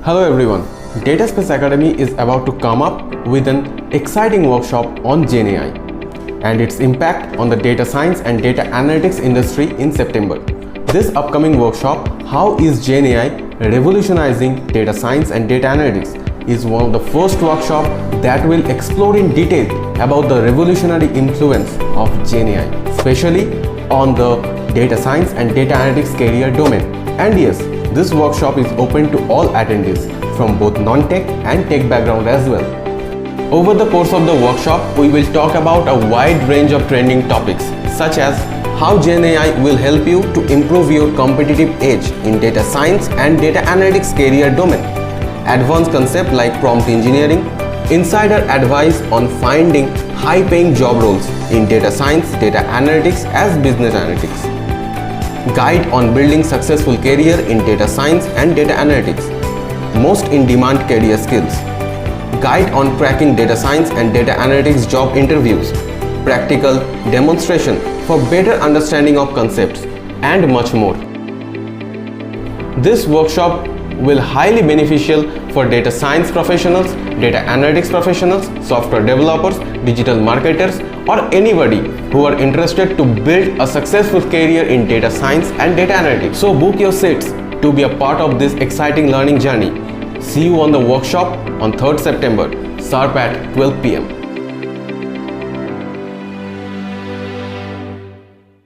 Hello everyone, DataSpace Academy is about to come up with an exciting workshop on GenAI and its impact on the data science and data analytics industry in September. This upcoming workshop, How is GenAI Revolutionizing Data Science and Data Analytics, is one of the first workshops that will explore in detail about the revolutionary influence of GenAI, especially on the data science and data analytics career domain. And yes, this workshop is open to all attendees from both non-tech and tech background as well. Over the course of the workshop, we will talk about a wide range of trending topics such as how GenAI will help you to improve your competitive edge in data science and data analytics career domain, advanced concepts like prompt engineering, insider advice on finding high-paying job roles in data science, data analytics as business analytics, guide on building successful career in data science and data analytics, most in-demand career skills, guide on cracking data science and data analytics job interviews, practical demonstration for better understanding of concepts, and much more. This workshop will highly beneficial for data science professionals, data analytics professionals, software developers, digital marketers, or anybody who are interested to build a successful career in data science and data analytics. So book your seats to be a part of this exciting learning journey. See you on the workshop on 3rd September, sharp at 12 p.m.